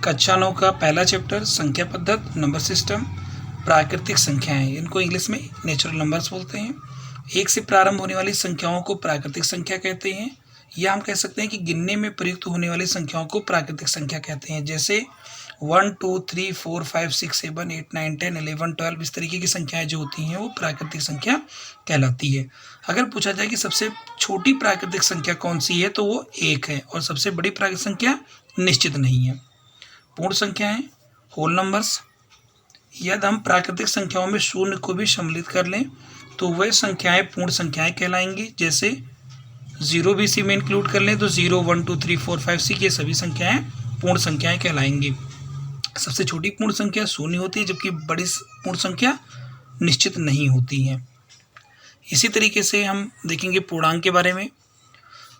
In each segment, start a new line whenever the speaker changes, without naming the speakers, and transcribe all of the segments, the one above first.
कक्षा 9 का पहला चैप्टर संख्या पद्धति, नंबर सिस्टम, प्राकृतिक संख्याएं, इनको इंग्लिश में नेचुरल नंबर्स बोलते हैं। एक से प्रारंभ होने वाली संख्याओं को प्राकृतिक संख्या कहते हैं, या हम कह सकते हैं कि गिनने में प्रयुक्त होने वाली संख्याओं को प्राकृतिक संख्या कहते हैं। जैसे 1 2 3 4 5 6 7 8 9 10 11 12 इस तरीके की संख्याएं जो होती हैं वो प्राकृतिक संख्या कहलाती है। अगर पूछा जाए कि सबसे छोटी प्राकृतिक संख्या कौन सी है तो वो 1 है, और सबसे बड़ी प्राकृतिक संख्या निश्चित नहीं है। पूर्ण संख्याएं, होल नंबर्स, यदि हम प्राकृतिक संख्याओं में शून्य को भी सम्मिलित कर लें तो वह संख्याएं पूर्ण संख्याएं कहलाएंगी। जैसे 0 भी इसी में इंक्लूड कर लें तो 0 1 2 3 4 5 6 ये सभी संख्याएं पूर्ण संख्याएं कहलाएंगी। सबसे छोटी पूर्ण संख्या शून्य होती है, जबकि बड़ी पूर्ण संख्या निश्चित नहीं होती है। इसी तरीके से हम देखेंगे पूर्णांक के बारे में।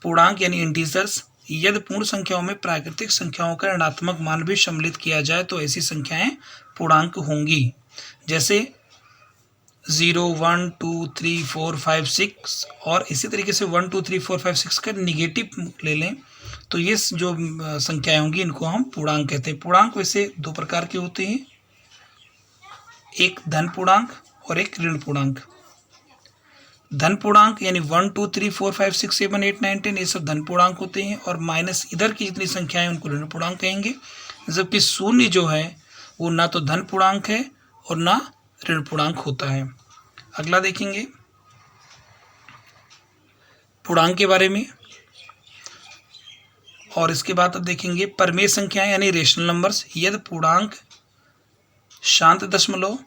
पूर्णांक यानी इंटीजर्स, यदि पूर्ण संख्याओं में प्राकृतिक संख्याओं का ऋणात्मक मान भी सम्मिलित किया जाए तो ऐसी संख्याएं पूर्णांक होंगी। जैसे 0 1 2 3 4 5 6, और इसी तरीके से 1 2 3 4 5 6 का निगेटिव ले लें तो ये जो संख्याएं होंगी इनको हम पूर्णांक कहते हैं। पूर्णांक वैसे दो प्रकार के होते हैं, एक धन पूर्णांक और एक ऋण पूर्णांक। धन पूर्णांक यानी 1 2 3 4 5 6 7 8 9 10 ये सब धन पूर्णांक होते हैं, और माइनस इधर की जितनी संख्याएं उनको ऋण पूर्णांक कहेंगे। जबकि शून्य जो है वो ना तो धन पूर्णांक है और ना ऋण पूर्णांक होता है। अगला देखेंगे पूर्णांक के बारे में, और इसके बाद अब देखेंगे परमेय संख्याएं यानी रेशनल नंबर्स। यदि पूर्णांक शांत दशमलव,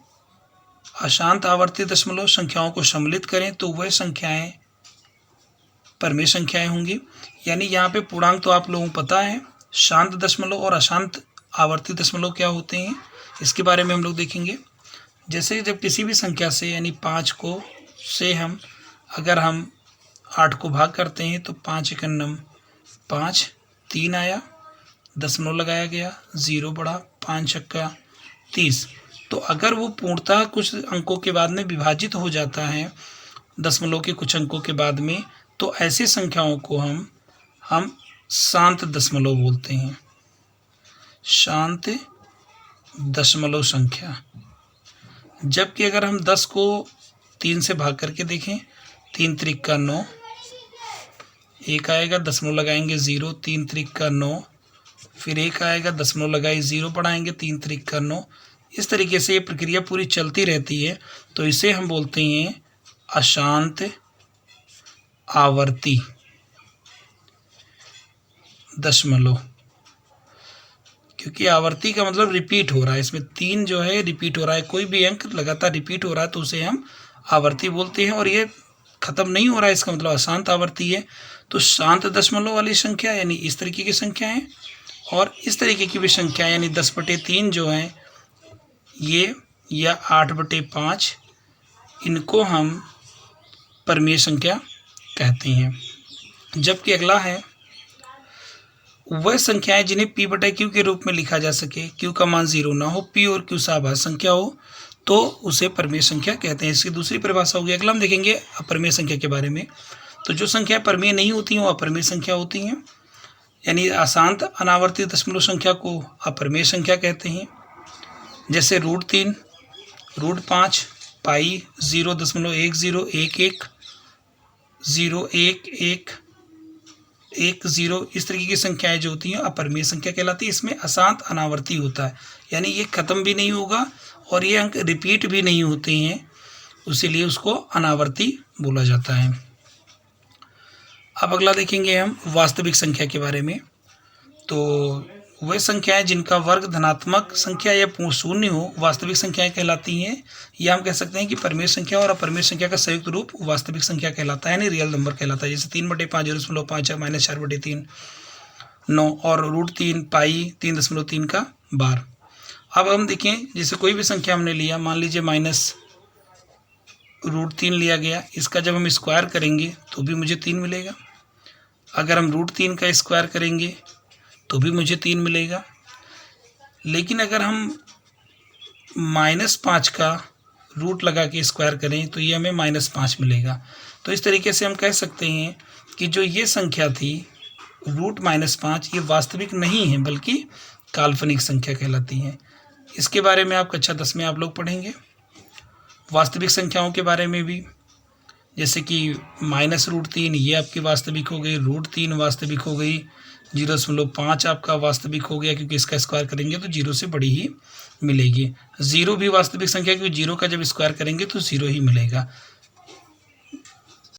अशांत आवर्ती दशमलव संख्याओं को सम्मिलित करें तो वह संख्याएं परमेय संख्याएं होंगी। यानी यहाँ पे पूर्णांक तो आप लोगों को पता है, शांत दशमलव और अशांत आवर्ती दशमलव क्या होते हैं इसके बारे में हम लोग देखेंगे। जैसे जब किसी भी संख्या से यानी 5 को से हम अगर हम 8 को भाग करते हैं तो 5 × 9 5, 3 आया, दशमलव लगाया गया, 0 बढ़ा, 5 × 30। तो अगर वो पूर्णतः कुछ अंकों के बाद में विभाजित हो जाता है दशमलव के कुछ अंकों के बाद में, तो ऐसी संख्याओं को हम शांत दशमलव बोलते हैं। शांत दशमलव संख्या। जबकि अगर हम 10 को 3 से भाग करके देखें, 3 त्रिक का 9, 1 आएगा, दशमलव लगाएंगे 0, 3 त्रिक का 9, फिर 1 आएगा, दशमलव लगाए 0 बढ़ाएंगे, 3 त्रिक का 9। इस तरीके से ये प्रक्रिया पूरी चलती रहती है, तो इसे हम बोलते हैं अशांत आवर्ती दशमलव। क्योंकि आवर्ती का मतलब रिपीट हो रहा है, इसमें 3 जो है रिपीट हो रहा है, कोई भी अंक लगातार रिपीट हो रहा है तो उसे हम आवर्ती बोलते हैं, और ये खत्म नहीं हो रहा है, इसका मतलब अशांत आवर्ती है। तो शांत दशमलव वाली संख्या यानी इस तरीके की संख्या है, और इस तरीके की भी संख्या यानी 10/3 जो है ये, या 8/5, इनको हम परमेय संख्या कहते हैं। जबकि अगला है वह संख्याएं जिन्हें p/q के रूप में लिखा जा सके, q का मान 0 ना हो, p और q सहभाज्य संख्या हो, तो उसे परमेय संख्या कहते हैं। इसकी दूसरी परिभाषा होगी। अगला हम देखेंगे अपरमेय संख्या के बारे में। तो जो संख्या परमेय नहीं होती हैं वो अपरमेय संख्या होती हैं, यानी अशांत अनावर्ती दशमलव संख्या को अपरमेय संख्या कहते हैं। जैसे √3, √5, पाई, 0.10, 11, 0 1 1 1 0 इस तरीके की संख्याएं जो होती हैं अपरमेय संख्या कहलाती है। इसमें अशांत अनावर्ती होता है, यानी ये खत्म भी नहीं होगा और ये अंक रिपीट भी नहीं होते हैं, इसीलिए उसको अनावर्ती बोला जाता है। अब अगला देखेंगे हम वास्तविक संख्या के बारे में। तो वह संख्याएं जिनका वर्ग धनात्मक संख्या या पूर्ण शून्य हो वास्तविक संख्याएं कहलाती हैं, या हम कह सकते हैं कि परमेय संख्या और अपरमेय संख्या का संयुक्त रूप वास्तविक संख्या कहलाता है, यानी रियल नंबर कहलाता है। जैसे 3/5 0.5 -4/3 9, और √3 पाई 3.3 का बार। अब हम देखें, जैसे कोई भी संख्या हमने लिया, मान लीजिए -√3 लिया गया, इसका जब हम स्क्वायर करेंगे तो भी मुझे 3 मिलेगा। अगर हम √3 का स्क्वायर करेंगे तो भी मुझे 3 मिलेगा। लेकिन अगर हम -5 का रूट लगा के स्क्वायर करें तो ये हमें -5 मिलेगा। तो इस तरीके से हम कह सकते हैं कि जो ये संख्या थी √-5 ये वास्तविक नहीं है, बल्कि काल्पनिक संख्या कहलाती हैं। इसके बारे में आप कक्षा 10 में आप लोग पढ़ेंगे। वास्तविक संख्याओं के बारे में भी, जैसे कि -√3 ये आपकी वास्तविक हो गई, √3 वास्तविक हो गई, 0.5 आपका वास्तविक हो गया क्योंकि इसका स्क्वायर करेंगे तो 0 से बड़ी ही मिलेगी। 0 भी वास्तविक संख्या क्योंकि 0 का जब स्क्वायर करेंगे तो 0 ही मिलेगा।